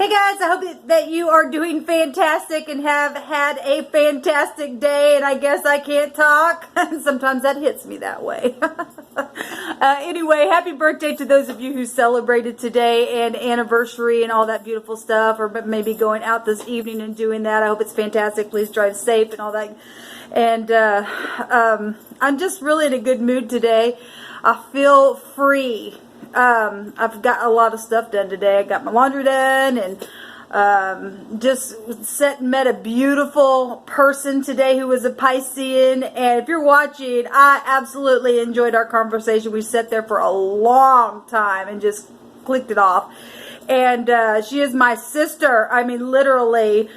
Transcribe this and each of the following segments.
Hey guys, I hope that you are doing fantastic and have had a fantastic day, and I guess I can't talk. Sometimes that hits me that way. Anyway, happy birthday to those of you who celebrated today and anniversary and all that beautiful stuff, or maybe going out this evening and doing that. I hope it's fantastic. Please drive safe and all that. And I'm just really in a good mood today. I feel free. I've got a lot of stuff done today. I got my laundry done and just met a beautiful person today who was a Piscean. And if you're watching, I absolutely enjoyed our conversation. We sat there for a long time and just clicked it off. And she is my sister. I mean, literally.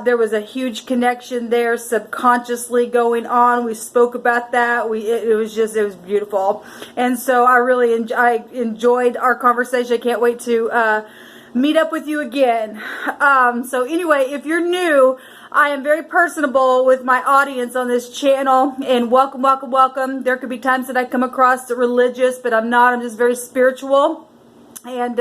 There was a huge connection there subconsciously going on. We spoke about that. It was beautiful. And so I enjoyed our conversation. I can't wait to meet up with you again. So anyway, if you're new, I am very personable with my audience on this channel, and welcome, welcome, welcome. There could be times that I come across religious, but I'm not. I'm just very spiritual. And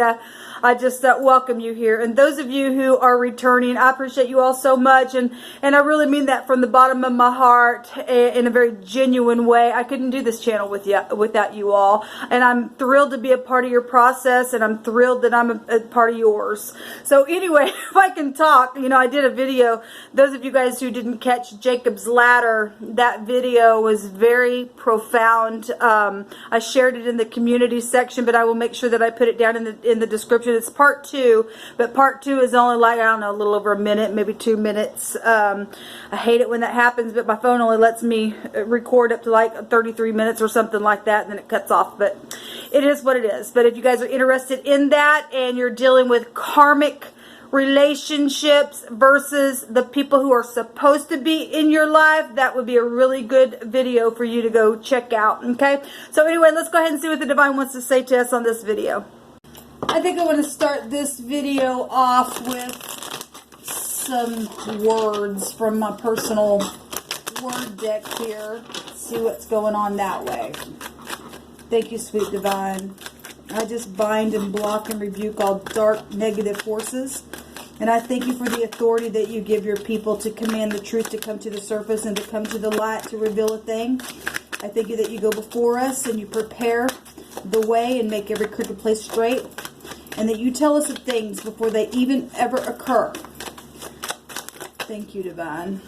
I just welcome you here. And those of you who are returning, I appreciate you all so much. And I really mean that from the bottom of my heart in a very genuine way. I couldn't do this channel without you all. And I'm thrilled to be a part of your process. And I'm thrilled that I'm a part of yours. So anyway, if I can talk, I did a video. Those of you guys who didn't catch Jacob's Ladder, that video was very profound. I shared it in the community section, but I will make sure that I put it down in the description. It's part 2, but part 2 is only like, I don't know, a little over a minute, maybe 2 minutes. I hate it when that happens, but my phone only lets me record up to like 33 minutes or something like that, and then it cuts off. But it is what it is. But if you guys are interested in that and you're dealing with karmic relationships versus the people who are supposed to be in your life, that would be a really good video for you to go check out. Okay, so anyway, let's go ahead and see what the divine wants to say to us on this video. I think I want to start this video off with some words from my personal word deck here. See what's going on that way. Thank you, sweet divine. I just bind and block and rebuke all dark negative forces. And I thank you for the authority that you give your people to command the truth to come to the surface and to come to the light to reveal a thing. I thank you that you go before us and you prepare the way and make every crooked place straight. And that you tell us of things before they even ever occur. Thank you, divine.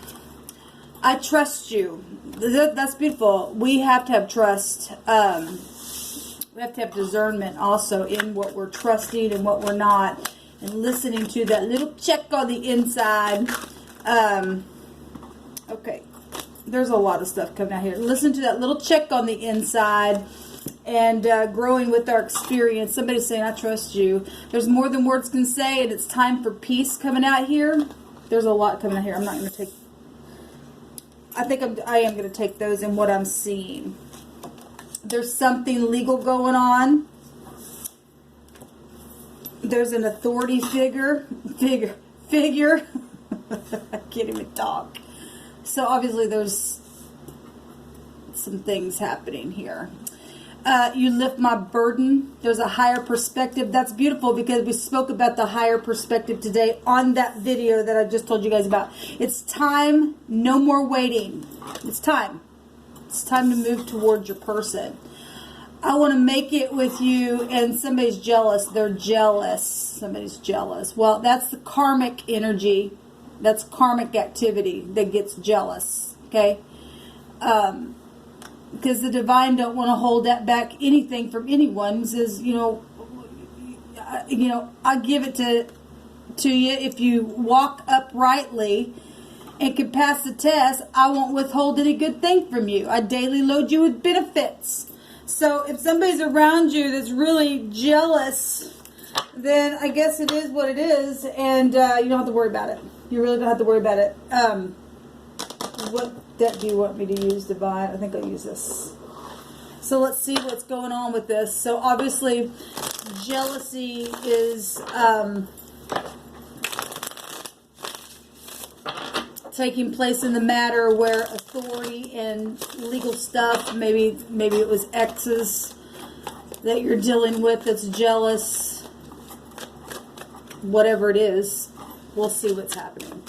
I trust you. That's beautiful. We have to have trust. We have to have discernment also in what we're trusting and what we're not. And listening to that little check on the inside. Okay. There's a lot of stuff coming out here. Listen to that little check on the inside. And growing with our experience. Somebody's saying, I trust you. There's more than words can say, and it's time for peace coming out here. There's a lot coming out here. I'm not going to take... I am going to take those in what I'm seeing. There's something legal going on. There's an authority figure. I can't even talk. So obviously there's some things happening here. You lift my burden. There's a higher perspective. That's beautiful because we spoke about the higher perspective today on that video that I just told you guys about. It's time. No more waiting. It's time. It's time to move towards your person. I want to make it with you, and somebody's jealous. They're jealous. Somebody's jealous. Well, that's the karmic energy. That's karmic activity that gets jealous. Okay? Because the divine don't want to hold that back anything from anyone. It says, I give it to you if you walk uprightly and can pass the test. I won't withhold any good thing from you. I daily load you with benefits. So if somebody's around you that's really jealous, then I guess it is what it is, and you don't have to worry about it. You really don't have to worry about it. What deck do you want me to use, divine? I think I'll use this. So let's see what's going on with this. So obviously, jealousy is taking place in the matter where authority and legal stuff, maybe it was exes that you're dealing with that's jealous. whatever it is. We'll see what's happening.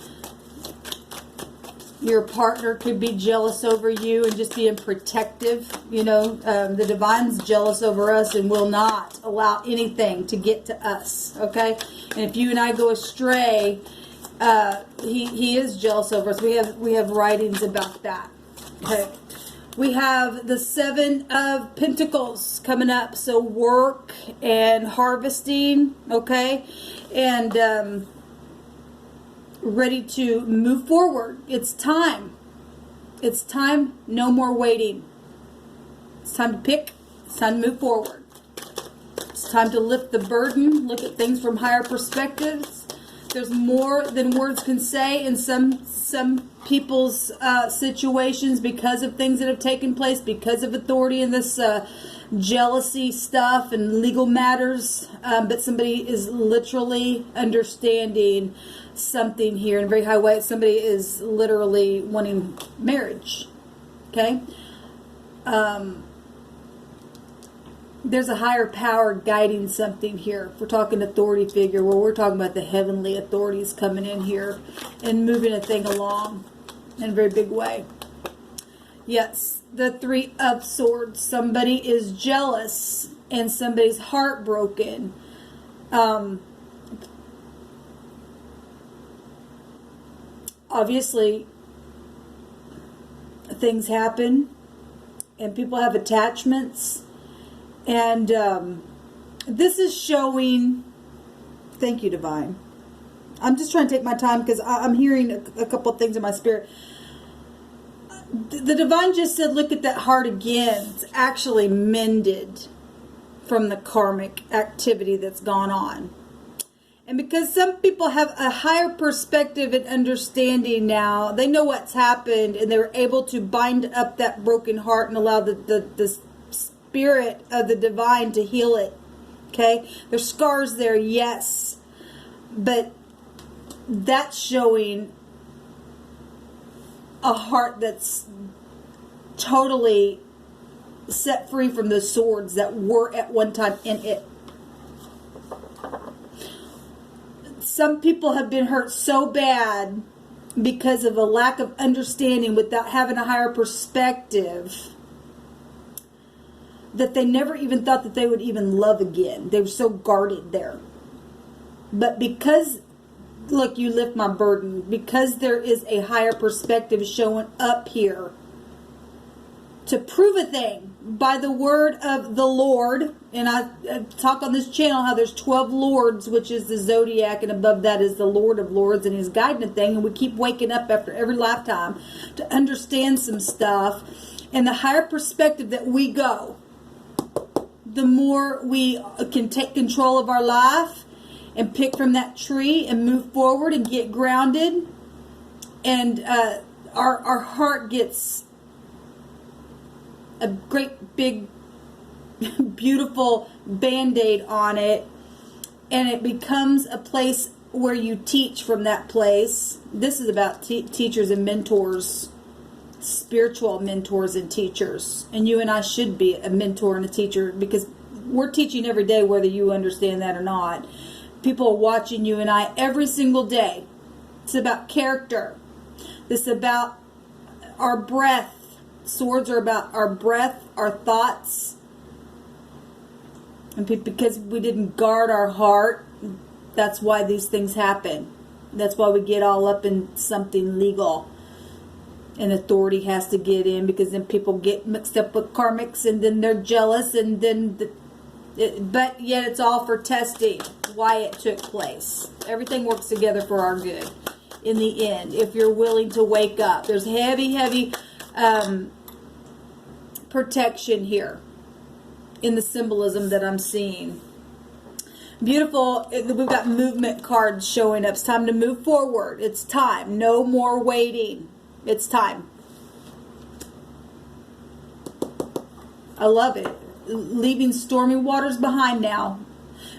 Your partner could be jealous over you and just being protective. You know, the divine's jealous over us and will not allow anything to get to us. Okay? And if you and I go astray, he is jealous over us. We have writings about that. Okay? We have the 7 of Pentacles coming up. So work and harvesting. Okay? And ready to move forward. It's time. It's time. No more waiting. It's time to pick. It's time to move forward. It's time to lift the burden. Look at things from higher perspectives. There's more than words can say in some people's situations because of things that have taken place, because of authority in this jealousy stuff and legal matters. But somebody is literally understanding something here in a very high way. Somebody is literally wanting marriage. Okay? There's a higher power guiding something here. If we're talking authority figure, where we're talking about the heavenly authorities coming in here and moving a thing along in a very big way. Yes, the 3 of Swords. Somebody is jealous and somebody's heartbroken. Obviously, things happen and people have attachments. And this is showing, thank you, Divine. I'm just trying to take my time because I'm hearing a couple of things in my spirit. The Divine just said, look at that heart again. It's actually mended from the karmic activity that's gone on. And because some people have a higher perspective and understanding now, they know what's happened and they're able to bind up that broken heart and allow the spirit of the divine to heal it. Okay? There's scars there, yes. But that's showing a heart that's totally set free from the swords that were at one time in it. Some people have been hurt so bad because of a lack of understanding without having a higher perspective that they never even thought that they would even love again. They were so guarded there. But because, look, you lift my burden, because there is a higher perspective showing up here to prove a thing by the word of the Lord. And I talk on this channel how there's 12 lords, which is the zodiac, and above that is the Lord of Lords, and he's guiding a thing. And we keep waking up after every lifetime to understand some stuff. And the higher perspective that we go, the more we can take control of our life and pick from that tree and move forward and get grounded. And our heart gets a great big beautiful band-aid on it, and it becomes a place where you teach from that place. This is about teachers and mentors, spiritual mentors and teachers. And you and I should be a mentor and a teacher, because we're teaching every day, whether you understand that or not. People are watching you and I every single day. It's about character. This is about our breath. Swords are about our breath, our thoughts. And because we didn't guard our heart, that's why these things happen. That's why we get all up in something legal. And authority has to get in, because then people get mixed up with karmics, and then they're jealous, and then but yet it's all for testing why it took place. Everything works together for our good in the end, if you're willing to wake up. There's heavy protection here in the symbolism that I'm seeing. Beautiful. We've got movement cards showing up. It's time to move forward. It's time. No more waiting. It's time. I love it. Leaving stormy waters behind now,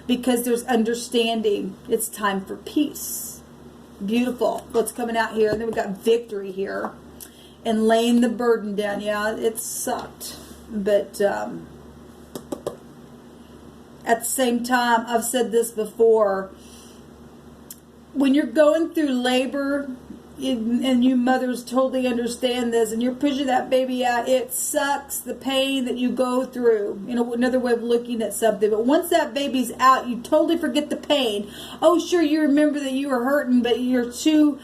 because there's understanding. It's time for peace. Beautiful. What's coming out here? And then we've got victory here. And laying the burden down. Yeah, it sucked. But at the same time, I've said this before, when you're going through labor, and you mothers totally understand this, and you're pushing that baby out, it sucks, the pain that you go through. You know, another way of looking at something. But once that baby's out, you totally forget the pain. Oh, sure, you remember that you were hurting, but you're too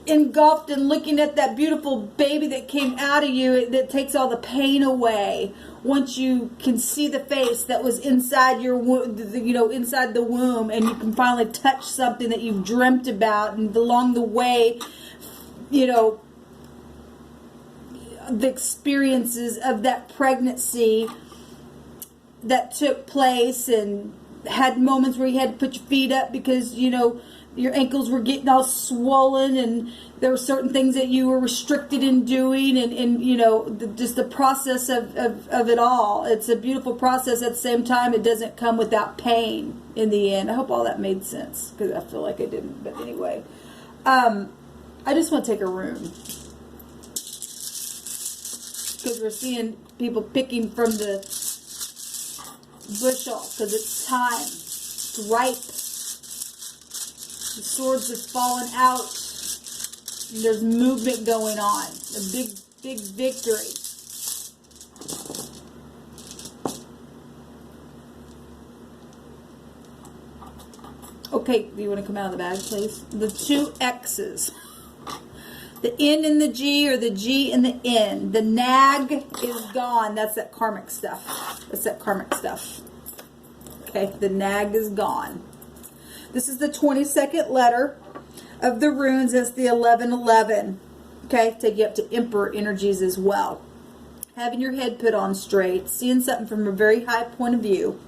engulfed in looking at that beautiful baby that came out of you. That takes all the pain away. Once you can see the face that was inside your, you know, inside the womb, and you can finally touch something that you've dreamt about, and along the way, you know, the experiences of that pregnancy that took place, and had moments where you had to put your feet up because, you know, your ankles were getting all swollen, and there were certain things that you were restricted in doing, and you know, just the process of it all. It's a beautiful process. At the same time, it doesn't come without pain in the end. I hope all that made sense, because I feel like it didn't. But anyway, I just want to take a room, because we're seeing people picking from the bushel, because it's time. It's ripe. The swords have fallen out. And there's movement going on. A big, big victory. Okay, do you want to come out of the bag, please? The two X's. The N and the G, or the G and the N. The nag is gone. That's that karmic stuff. That's that karmic stuff. Okay, the nag is gone. This is the 22nd letter of the runes. That's the 1111. Okay, take you up to Emperor energies as well. Having your head put on straight, seeing something from a very high point of view.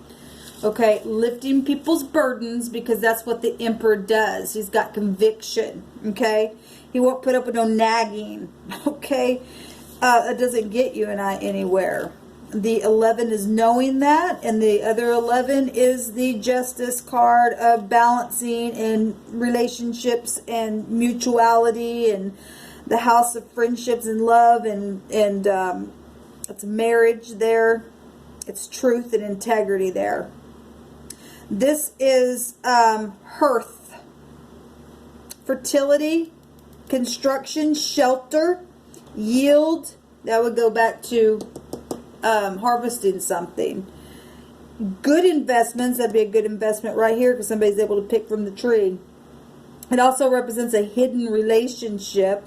Okay, lifting people's burdens, because that's what the Emperor does. He's got conviction. Okay, he won't put up with no nagging. Okay, it doesn't get you and I anywhere. The 11 is knowing that, and the other 11 is the Justice card of balancing in relationships and mutuality, and the House of Friendships and Love, and it's marriage there. It's truth and integrity there. This is hearth, fertility, construction, shelter, yield. That would go back to harvesting something. Good investments. That'd be a good investment right here, because somebody's able to pick from the tree. It also represents a hidden relationship.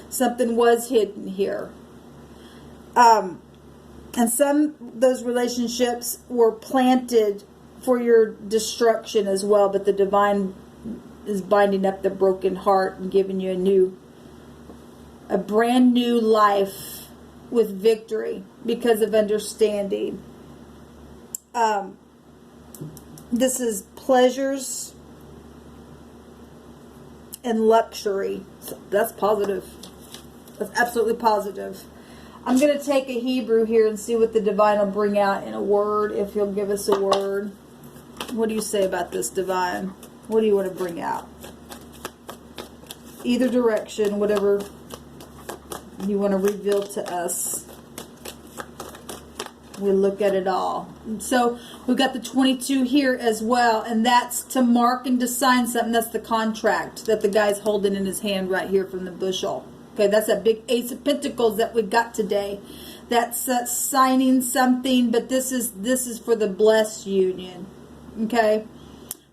Something was hidden here. And some of those relationships were planted for your destruction as well, but the divine is binding up the broken heart and giving you a brand new life with victory because of understanding. This is pleasures and luxury. So that's positive. That's absolutely positive. I'm going to take a Hebrew here and see what the divine will bring out in a word, if he'll give us a word. What do you say about this, divine? What do you want to bring out? Either direction, whatever you want to reveal to us. We look at it all. And so we've got the 22 here as well, and that's to mark and to sign something. That's the contract that the guy's holding in his hand right here from the bushel. Okay, that's that big Ace of Pentacles that we got today. That's signing something, but this is for the blessed union. Okay,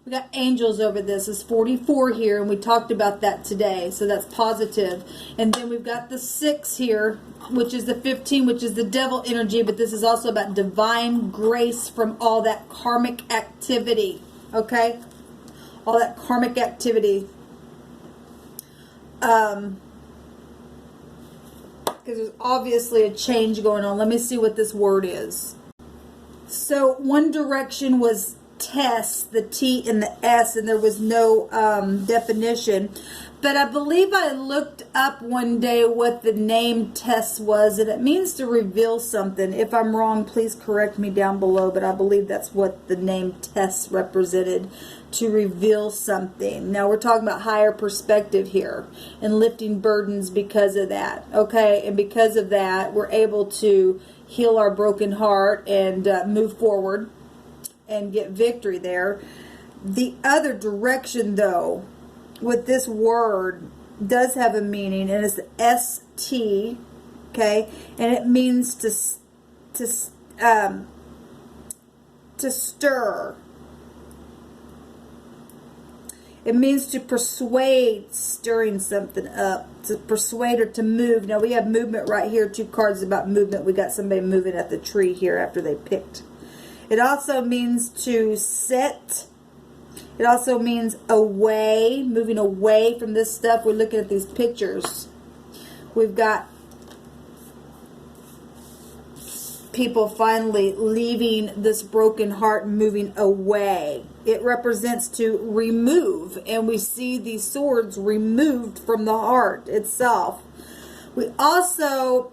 we got angels over this. It's 44 here, and we talked about that today, so that's positive. And then we've got the 6 here, which is the 15, which is the devil energy, but this is also about divine grace from all that karmic activity. Okay, all that karmic activity. Because there's obviously a change going on. Let me see what this word is. So one direction was test, the T and the S, and there was no definition. But I believe I looked up one day what the name test was, and it means to reveal something. If I'm wrong, please correct me down below, but I believe that's what the name test represented, to reveal something. Now we're talking about higher perspective here and lifting burdens because of that. Okay, and because of that, we're able to heal our broken heart and move forward and get victory there. The other direction, though, with this word does have a meaning, and it's ST, okay, and it means to stir. It means to persuade, stirring something up, to persuade or to move. Now we have movement right here, 2 cards about movement. We got somebody moving at the tree here after they picked. It also means to set. It also means away, moving away from this stuff. We're looking at these pictures. We've got people finally leaving this broken heart and moving away. It represents to remove, and we see these swords removed from the heart itself. We also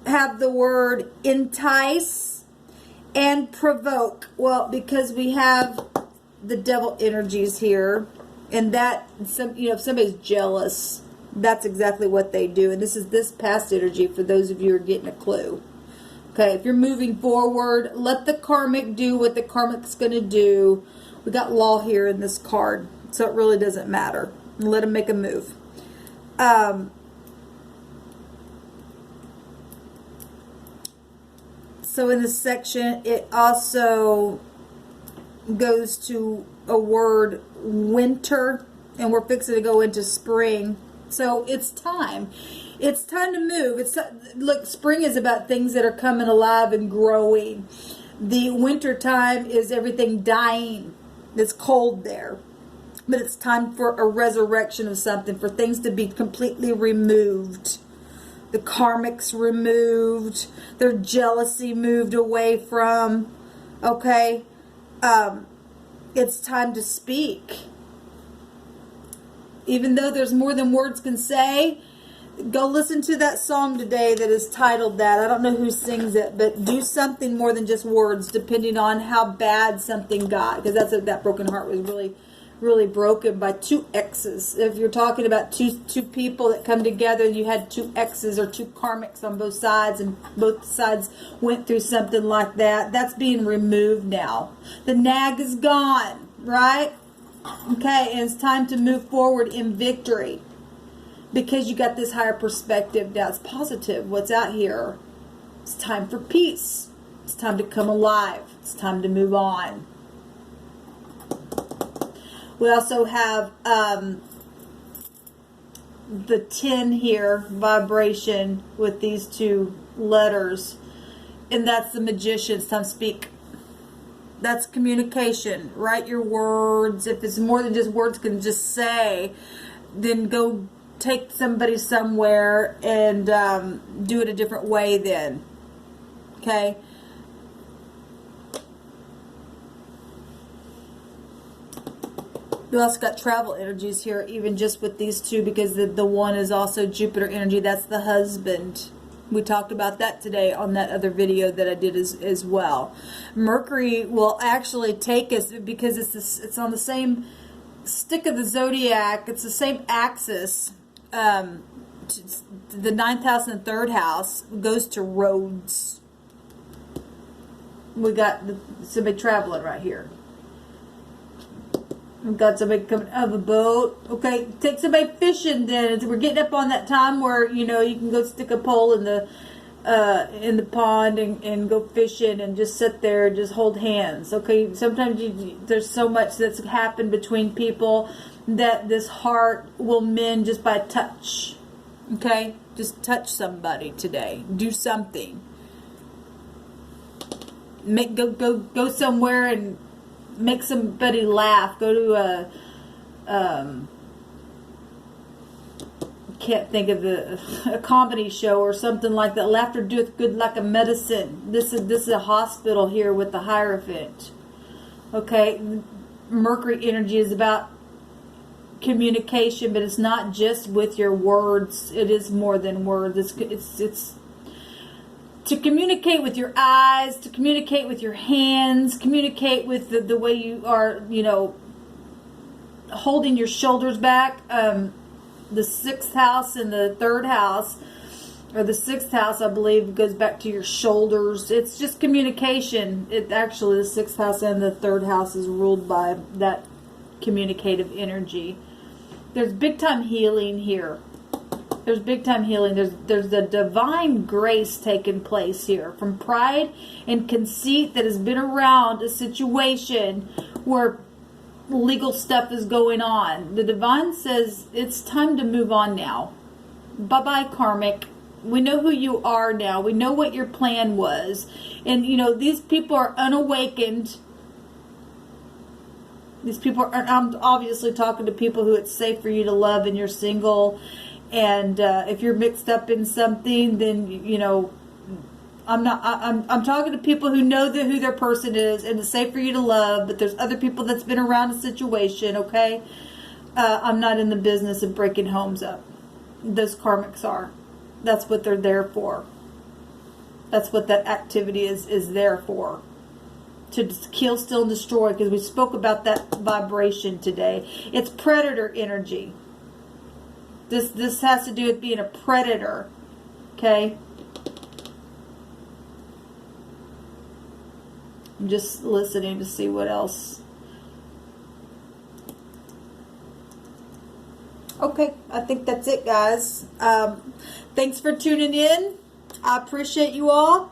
have the word entice and provoke. Well, because we have the devil energies here, and that, if somebody's jealous, that's exactly what they do. And this is this past energy for those of you who are getting a clue. Okay, if you're moving forward, let the karmic do what the karmic's going to do. We got law here in this card, so it really doesn't matter. Let them make a move. So in this section, it also goes to a word winter, and we're fixing to go into spring. So it's time. It's time to move. Look, spring is about things that are coming alive and growing. The winter time is everything dying. It's cold there. But it's time for a resurrection of something, for things to be completely removed. The karmics removed. Their jealousy moved away from. Okay? It's time to speak. Even though there's more than words can say, go listen to that song today that is titled that. I don't know who sings it, but do something more than just words, depending on how bad something got. Because that broken heart was really, really broken by 2 exes. If you're talking about two people that come together, and you had 2 exes or 2 karmics on both sides, and both sides went through something like that, that's being removed now. The nag is gone, right? Okay, and it's time to move forward in victory. Because you got this higher perspective now. It's positive. What's out here? It's time for peace. It's time to come alive. It's time to move on. We also have the 10 here, vibration, with these 2 letters. And that's the magician. It's time to speak. That's communication. Write your words. If it's more than just words can just say, then go take somebody somewhere and do it a different way then. Okay? We also got travel energies here, even just with these 2, because the one is also Jupiter energy. That's the husband. We talked about that today on that other video that I did as well. Mercury will actually take us, because it's on the same stick of the zodiac. It's the same axis. The 9th house and the 3rd house goes to roads. We got somebody traveling right here. We've got somebody coming out of a boat. Okay, take somebody fishing then. We're getting up on that time where, you can go stick a pole in the pond and go fishing and just sit there and just hold hands. Okay, sometimes there's so much that's happened between people that this heart will mend just by a touch. Okay, just touch somebody today. Do something. Go somewhere and make somebody laugh. Go to can't think of a comedy show or something like that. Laughter doeth good like a medicine. This is a hospital here with the Hierophant. Okay, Mercury energy is about communication, but it's not just with your words. It is more than words. It's to communicate with your eyes, to communicate with your hands, communicate with the way you are, holding your shoulders back. The 6th house and the 3rd house, or the 6th house, I believe, goes back to your shoulders. It's just communication. It actually, the 6th house and the 3rd house is ruled by that communicative energy. There's big time healing here. There's big time healing. There's the divine grace taking place here from pride and conceit that has been around a situation where legal stuff is going on. The divine says it's time to move on now. Bye-bye, karmic. We know who you are now. We know what your plan was. And, you know, these people are unawakened. These people are, I'm obviously talking to people who it's safe for you to love and you're single. And if you're mixed up in something, then, you know, I'm talking to people who know who their person is and it's safe for you to love. But there's other people that's been around a situation, okay? I'm not in the business of breaking homes up. Those karmics are. That's what they're there for. That's what that activity is there for. To kill, steal, and destroy. Because we spoke about that vibration today. It's predator energy. This has to do with being a predator. Okay? I'm just listening to see what else. Okay, I think that's it, guys. Thanks for tuning in. I appreciate you all.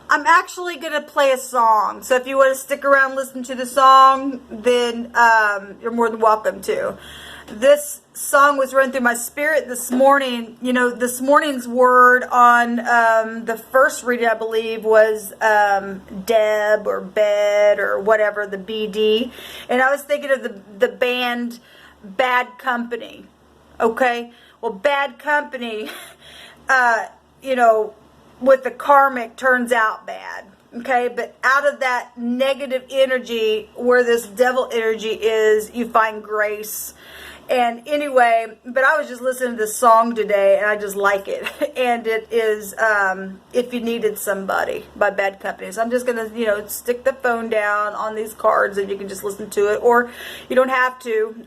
I'm actually going to play a song. So if you want to stick around and listen to the song, then you're more than welcome to. This song was run through my spirit this morning. You know, this morning's word on the first reading, I believe, was Deb or Bed or whatever, the BD. And I was thinking of the band Bad Company. Okay? Well, Bad Company, you know, with the karmic turns out bad. Okay? But out of that negative energy, where this devil energy is, you find grace. And anyway, but I was just listening to this song today, and I just like it. And it is If You Needed Somebody by Bad Company. So I'm just going to, you know, stick the phone down on these cards, and you can just listen to it. Or you don't have to.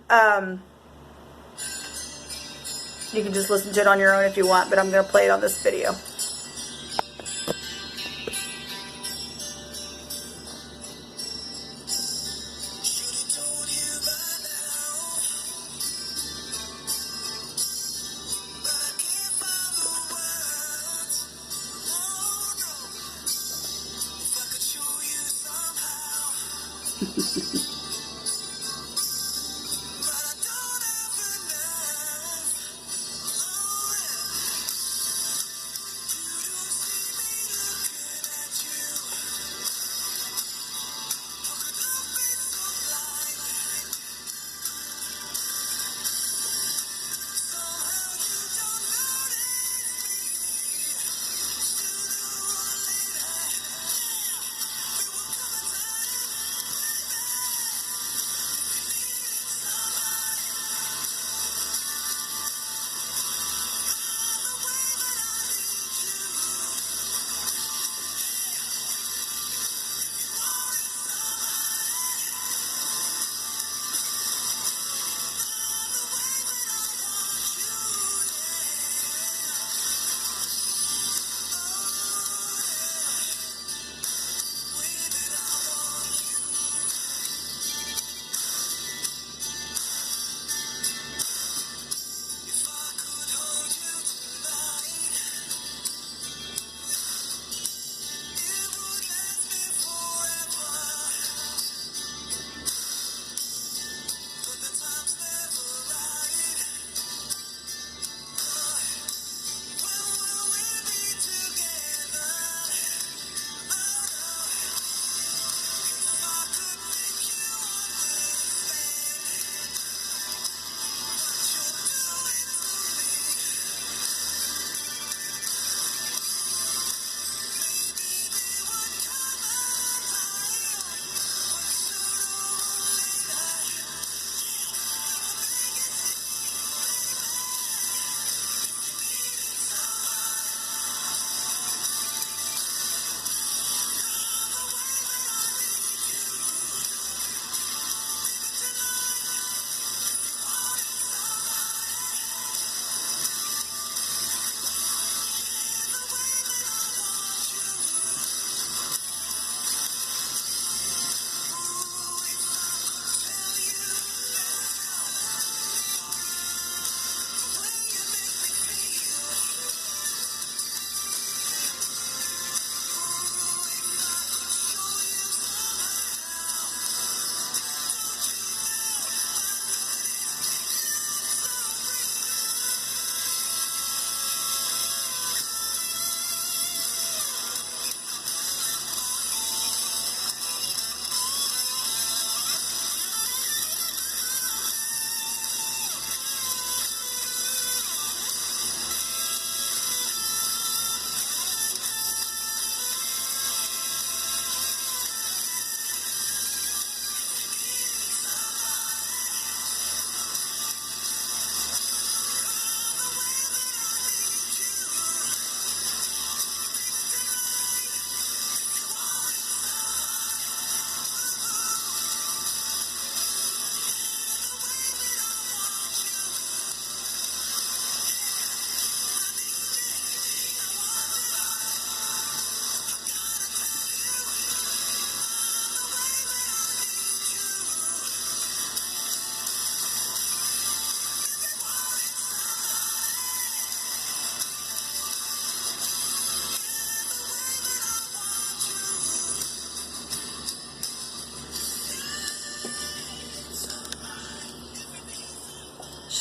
You can just listen to it on your own if you want, but I'm going to play it on this video.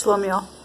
Shalom, y'all.